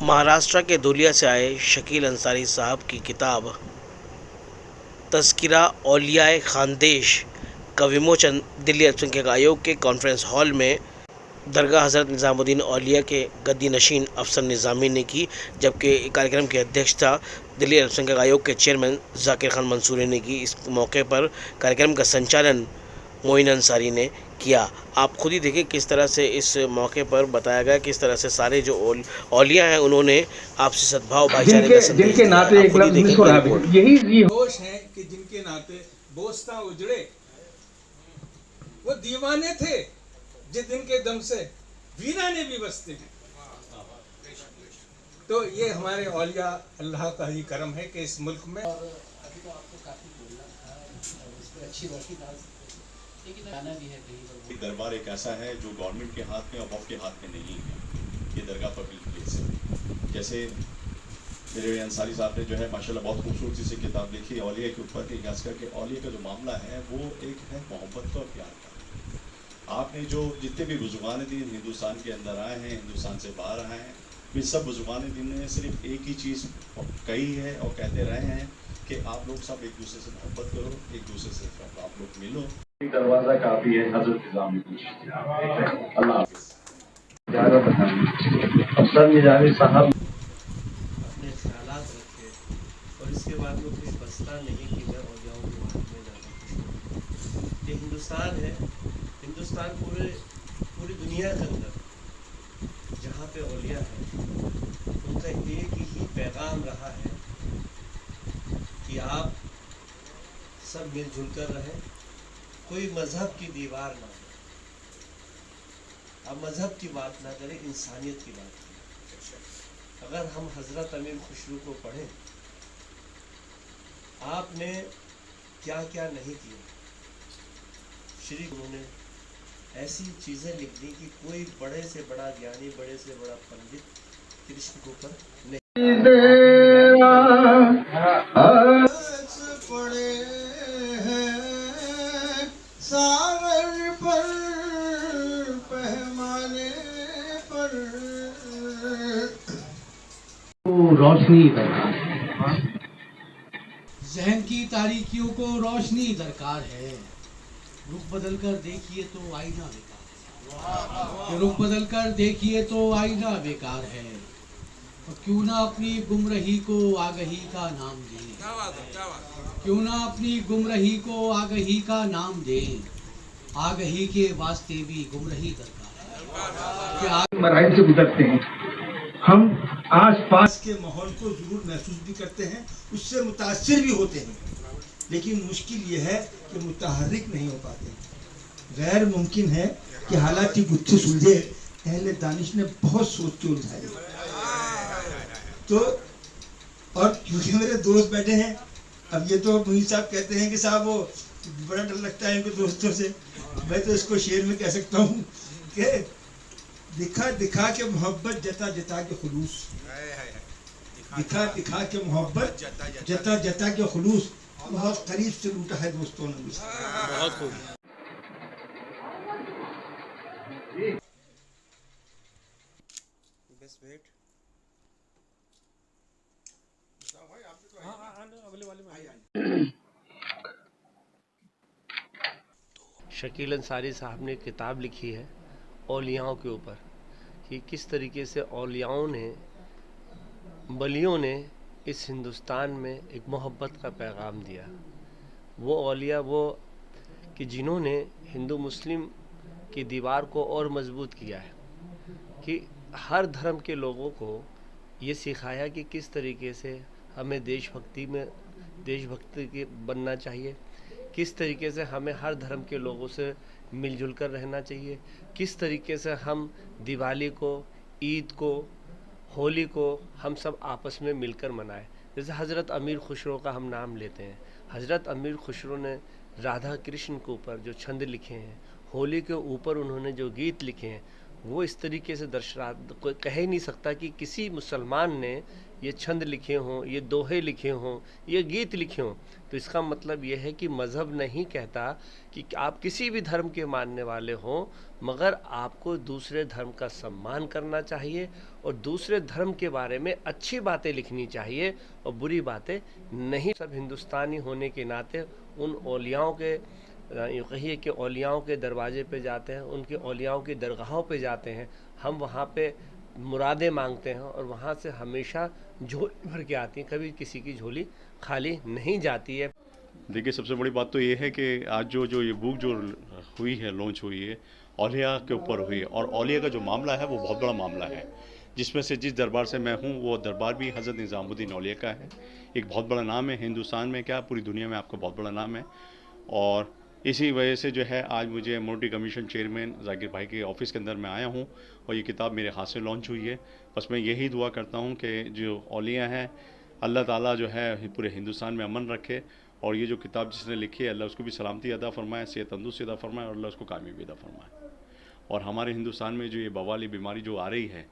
महाराष्ट्र के धुलिया से आए शकील अंसारी साहब की किताब तज़किरा औलियाए खानदेश का विमोचन दिल्ली अल्पसंख्यक आयोग के कॉन्फ्रेंस हॉल में दरगाह हज़रत निज़ामुद्दीन औलिया के गद्दी नशीन अफसर निज़ामी ने की, जबकि कार्यक्रम की अध्यक्षता दिल्ली अल्पसंख्यक आयोग के चेयरमैन ज़ाकिर खान मंसूरी ने की। इस मौके पर कार्यक्रम का संचालन मोइन अंसारी ने किया। आप खुद ही देखें किस तरह से इस मौके पर बताया गया, किस तरह से सारे जो औलिया हैं उन्होंने आपसी सद्भाव भाईचारे का संदेश जिनके नाते एक लफ्ज़ मिस हो रहा है, यही होश है कि जिनके नाते बोस्ता उजड़े, वो दीवाने थे जिनके दम से वीराने भी बसते हैं। तो ये हमारे औलिया अल्लाह का ही करम है कि इस मुल्क में अभी तो आपको काफी बोलना था और उस पर अच्छी रोशनी डाल सकते, लेकिन आना भी है कहीं। दरबार एक ऐसा है जो गवर्नमेंट के हाथ में और वक़्फ़ के हाथ में नहीं है। ये दरगाह पब्लिक प्लेस है। जैसे मेरे अंसारी साहब ने जो है माशाल्लाह बहुत खूबसूरती से किताब लिखी औलिया के ऊपर कि खास करके औलिया का जो मामला है वो एक है मोहब्बत का और प्यार का। आपने जो जितने भी बुजुर्गान दीन हिंदुस्तान के अंदर आए हैं, हिंदुस्तान से बाहर आए हैं, वे सब बुजुर्गान दीन ने सिर्फ एक ही चीज़ कही है और कहते रहे हैं कि आप लोग सब एक दूसरे से मोहब्बत करो, एक दूसरे से आप लोग मिलो। दरवाज़ा काफ़ी है हज़रत निज़ामुद्दीन। अल्लाह अफसर निज़ामी साहब अपने ख्यालात रखे और इसके बाद में कुछ बसता नहीं कि मैं औलियाओं के बारे में ज़्यादा खुश हूँ। ये हिंदुस्तान है, हिंदुस्तान पूरी दुनिया के अंदर जहाँ पे औलिया है उनका एक ही पैगाम रहा है कि आप सब मिलजुल कर रहें, कोई मज़हब की दीवार ना हो। आप मज़हब की बात ना करें, इंसानियत की बात करें। अगर हम हज़रत अमीर खुसरो को पढ़ें, आपने क्या क्या नहीं किया, श्री उन्होंने ऐसी चीज़ें लिख दी कि कोई बड़े से बड़ा ज्ञानी, बड़े से बड़ा पंडित कृष्ण के ऊपर नहीं। पड़े हैं सागर पर, पैमाने पर रोशनी दरकार है। जहन की तारीकियों को रोशनी दरकार है। रुख बदल कर देखिए तो आईना बेकार है। रुख बदल कर देखिए तो आईना बेकार है। और क्यों ना अपनी गुमराही को आगही का नाम दें, क्यों ना अपनी गुमराही को आगही का नाम दें। आगही के वास्ते भी गुमराही दरकार है। मराइल से गुजरते हैं, हम आस पास के माहौल को जरूर महसूस भी करते हैं, उससे मुतासिर भी होते हैं, लेकिन मुश्किल ये है कि मुतहर्रिक नहीं हो पाते। गैर मुमकिन है कि हालांकि गुत्थे सुलझे, अहले दानिश ने बहुत सोच के उलझाए। तो और क्योंकि मेरे दोस्त बैठे हैं, अब ये तो मुनीर साहब कहते हैं कि साहब वो बड़ा डर लगता है इनके दोस्तों से, मैं तो इसको शेर में कह सकता हूँ कि दिखा दिखा के मोहब्बत, जता जता के खुलूस। दिखा दिखा के मोहब्बत, जता जता के खुलूस। बहुत करीब से लूटा है दोस्तों ने मुझे। बहुत खूब। शकील अंसारी साहब ने किताब लिखी है औलियाओं के ऊपर कि किस तरीके से औलियाओं ने, वलियों ने इस हिंदुस्तान में एक मोहब्बत का पैगाम दिया। वो औलिया वो कि जिन्होंने हिंदू मुस्लिम की दीवार को और मजबूत किया है, कि हर धर्म के लोगों को ये सिखाया कि किस तरीके से हमें देशभक्ति के बनना चाहिए, किस तरीके से हमें हर धर्म के लोगों से मिलजुल कर रहना चाहिए, किस तरीके से हम दिवाली को, ईद को, होली को हम सब आपस में मिलकर मनाएं। जैसे हज़रत अमीर खुसरो का हम नाम लेते हैं, हज़रत अमीर खुसरो ने राधा कृष्ण के ऊपर जो छंद लिखे हैं, होली के ऊपर उन्होंने जो गीत लिखे हैं, वो इस तरीके से कोई कह ही नहीं सकता कि किसी मुसलमान ने ये छंद लिखे हों, ये दोहे लिखे हों, ये गीत लिखे हों। तो इसका मतलब ये है कि मज़हब नहीं कहता कि आप किसी भी धर्म के मानने वाले हों, मगर आपको दूसरे धर्म का सम्मान करना चाहिए और दूसरे धर्म के बारे में अच्छी बातें लिखनी चाहिए और बुरी बातें नहीं। सब हिंदुस्तानी होने के नाते उन औलियाओं के, यूँ कहिए कि औलियाओं के दरवाजे पे जाते हैं, उनके औलियाओं की दरगाहों पे जाते हैं, हम वहाँ पे मुरादें मांगते हैं और वहाँ से हमेशा झोली भर के आती हैं, कभी किसी की झोली खाली नहीं जाती है। देखिए, सबसे बड़ी बात तो ये है कि आज जो ये बुक जो हुई है, लॉन्च हुई है, औलिया के ऊपर हुई है, और औलिया का जो मामला है वो बहुत बड़ा मामला है, जिसमें से जिस दरबार से मैं हूँ वो दरबार भी हज़रत निज़ामुद्दीन औलिया का है। एक बहुत बड़ा नाम है हिंदुस्तान में, क्या पूरी दुनिया में आपका बहुत बड़ा नाम है। और इसी वजह से जो है आज मुझे मोटी कमीशन चेयरमैन जाकिर भाई के ऑफिस के अंदर मैं आया हूँ और ये किताब मेरे हाथ से लॉन्च हुई है। बस मैं यही दुआ करता हूँ कि जो औलिया हैं, अल्लाह ताला जो है पूरे हिंदुस्तान में अमन रखे, और ये जो किताब जिसने लिखी है अल्लाह उसको भी सलामती अदा फरमाए, सेहत तंदुरुस्ती अदा फरमाए, और अल्लाह उसको कामयाबी अदा फरमाए। और हमारे हिंदुस्तान में जो ये बवाली बीमारी जो आ रही है,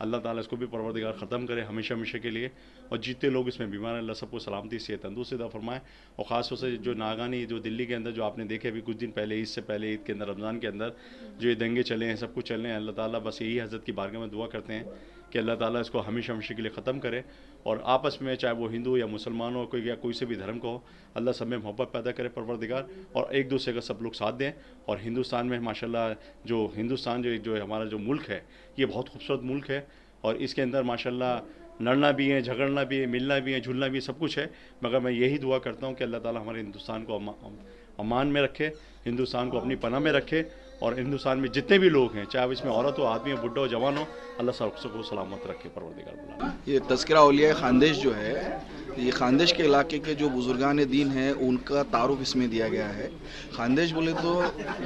अल्लाह ताला इसको भी परवरदिगार ख़त्म करे हमेशा हमेशा के लिए, और जितने लोग इसमें बीमार हैं अल्लाह सबको सलामती सेहत तंदुरुस्ती अदा फरमाए। और ख़ास तौर से जो नागानी जो दिल्ली के अंदर जो आपने देखे अभी कुछ दिन पहले, ईद से पहले, ईद के अंदर, रमज़ान के अंदर जो ये दंगे चले हैं, सब कुछ चल रहे हैं, अल्लाह ताला बस यही हज़रत की बारगाह में दुआ करते हैं कि अल्लाह ताला इसको हमेशा हमेशा के लिए ख़त्म करे, और आपस में चाहे वो हिंदू या मुसलमान हो, कोई या कोई से भी धर्म को हो, अल्लाह सब में मोहब्बत पैदा करे परवरदिगार, और एक दूसरे का सब लोग साथ दें। और हिंदुस्तान में माशाल्लाह जो हिंदुस्तान जो हमारा जो मुल्क है, ये बहुत खूबसूरत मुल्क है, और इसके अंदर माशाल्लाह लड़ना भी है, झगड़ना भी है, मिलना भी है, झुलना भी है, सब कुछ है। मगर मैं यही दुआ करता हूँ कि अल्लाह ताला हमारे हिंदुस्तान को अमान में रखे, हिंदुस्तान को अपनी पनाह में रखे, और हिंदुस्तान में जितने भी लोग हैं, चाहे इसमें औरत हो, आदमी हो, बुढ़ा हो, जवान हो, अल्लाह सबको सलामत रखे परवरदिगार बुला। ये तज़किरा औलिया खानदेश जो है, ये खानदेश के इलाके के जो बुजुर्गान दीन हैं उनका तारुफ इसमें दिया गया है। खानदेश बोले तो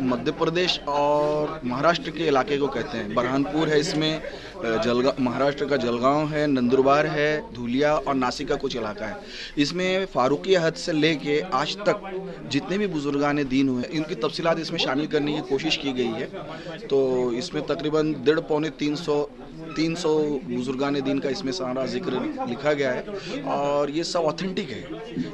मध्य प्रदेश और महाराष्ट्र के इलाके को कहते हैं। बरहानपुर है इसमें, महाराष्ट्र का जलगांव है, नंदुरबार है, धुलिया और नासिक का कुछ इलाका है। इसमें फारूकी हद से लेके आज तक जितने भी बुजुर्गान दीन हुए इनकी तफसीलात इसमें शामिल करने की कोशिश की गई है। तो इसमें तकरीबन 350 बुजुर्गान दीन का इसमें सारा जिक्र लिखा गया है, और ये सब ऑथेंटिक है।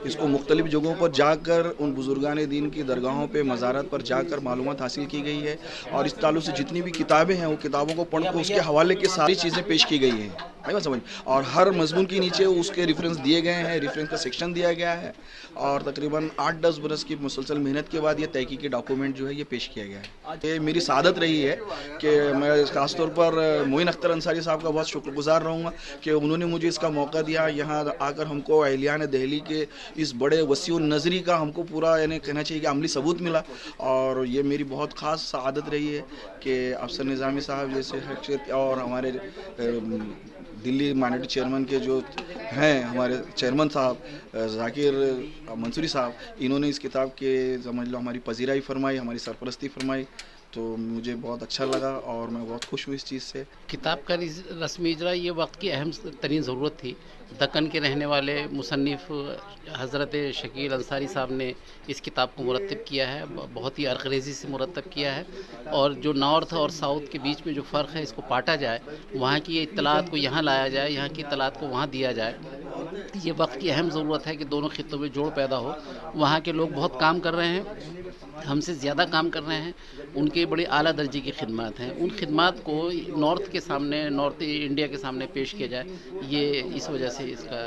इसको मुख्तलिफ जगहों पर जाकर उन बुजुर्गान दीन की दरगाहों पे, मज़ारात पर जाकर मालूमात हासिल की गई है, और इस ताल्लुक से जितनी भी किताबें हैं वो किताबों को पढ़ कर उसके हवाले के सारी चीज़ें पेश की गई हैं, आई बात समझ। और हर मजमून के नीचे उसके रेफरेंस दिए गए हैं, रेफरेंस का सेक्शन दिया गया है, और तकरीबन 8-10 बरस की मुसलसल मेहनत के बाद ये तहकीकी डॉक्यूमेंट जो है ये पेश किया गया है। ये मेरी सादत रही है कि मैं ख़ासतौर पर मोइन अख्तर अंसारी साहब का बहुत शुक्रगुजार रहूँगा कि उन्होंने मुझे इसका मौका दिया, यहाँ आकर हमको अहलियान दिल्ली के इस बड़े वसीउ नज़री का हमको पूरा यानी कहना चाहिए कि अमली सबूत मिला। और ये मेरी बहुत ख़ास सादत रही है कि अफसर निज़ामी साहब जैसे शख्सियत और हमारे दिल्ली माइनॉरिटी चेयरमैन के जो हैं हमारे चेयरमैन साहब जाकिर मंसूरी साहब, इन्होंने इस किताब के समझ लो हमारी पजीराई फरमाई, हमारी सरपरस्ती फरमाई, तो मुझे बहुत अच्छा लगा और मैं बहुत खुश हूँ इस चीज़ से। किताब का रस्मी इजरा ये वक्त की अहम तरीन ज़रूरत थी। दक्कन के रहने वाले मुसन्निफ़ हज़रत शकील अंसारी साहब ने इस किताब को मुरतब किया है, बहुत ही अर्क़रेज़ी से मुरतब किया है, और जो नॉर्थ और साउथ के बीच में जो फ़र्क है इसको पाटा जाए, वहाँ की इत्तलात को यहाँ लाया जाए, यहाँ की इत्तलात को वहाँ दिया जाए। ये वक्त की अहम ज़रूरत है कि दोनों खित्तों में जोड़ पैदा हो। वहाँ के लोग बहुत काम कर रहे हैं, हमसे ज़्यादा काम कर रहे हैं, उनके बड़े आला दर्जे की खिदमत हैं। उन खिदमत को नॉर्थ के सामने, नॉर्थ इंडिया के सामने पेश किया जाए, ये इस वजह से इसका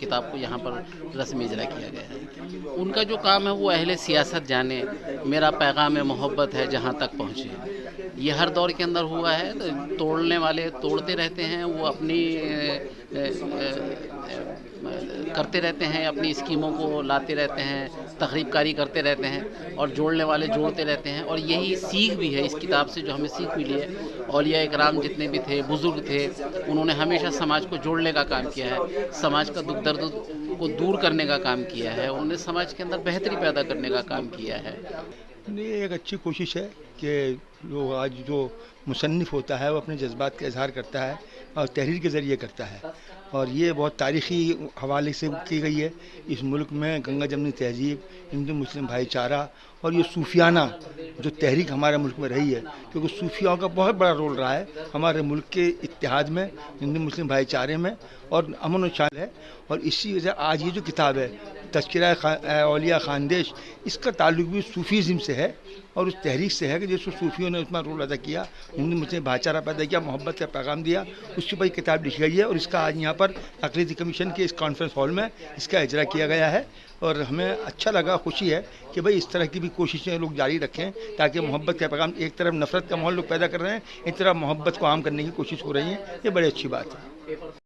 किताब को यहाँ पर रस्मी इजरा किया गया है। उनका जो काम है वो अहले सियासत जाने, मेरा पैगाम मोहब्बत है जहाँ तक पहुँचे, ये हर दौर के अंदर हुआ है। तो तोड़ने वाले तोड़ते रहते हैं, वो अपनी करते रहते हैं, अपनी स्कीमों को लाते रहते हैं, तखरीबकारी करते रहते हैं, और जोड़ने वाले जोड़ते रहते हैं। और यही सीख भी है इस किताब से, जो हमें सीख मिली है। औलिया इकराम जितने भी थे, बुज़ुर्ग थे, उन्होंने हमेशा समाज को जोड़ने का काम किया है, समाज का दुख दर्द को दूर करने का काम किया है, उन्होंने समाज के अंदर बेहतरी पैदा करने का काम किया है। ये एक अच्छी कोशिश है कि लोग आज जो मुसन्निफ़ होता है वो अपने जज्बात का इजहार करता है और तहरीर के ज़रिए करता है, और ये बहुत तारीख़ी हवाले से की गई है। इस मुल्क में गंगा जमनी तहजीब, हिंदू मुस्लिम भाईचारा और ये सूफियाना जो तहरीक हमारे मुल्क में रही है, क्योंकि सूफियाओं का बहुत बड़ा रोल रहा है हमारे मुल्क के इत्तेहाद में, हिंदू मुस्लिम भाईचारे में और अमन व शांति है। और इसी वजह आज ये जो किताब है तज़किरा औलिया खानदेश, इसका ताल्लुक भी सूफीज़म से है और उस तहरीक से है कि जिसको सूफियों ने उसमें रोल अदा किया, उन्होंने मुझे भाईचारा पैदा किया, मोहब्बत का पैगाम दिया, उसके ऊपर किताब लिखी गई है और इसका आज यहाँ पर अक़लीती कमीशन के इस कॉन्फ्रेंस हॉल में इसका इजरा किया गया है। और हमें अच्छा लगा, खुशी है कि भाई इस तरह की भी कोशिशें लोग जारी रखें ताकि मोहब्बत का पैगाम, एक तरफ नफ़रत का माहौल लोग पैदा कर रहे हैं, एक तरफ मोहब्बत को आम करने की कोशिश हो रही है, ये बड़ी अच्छी बात है।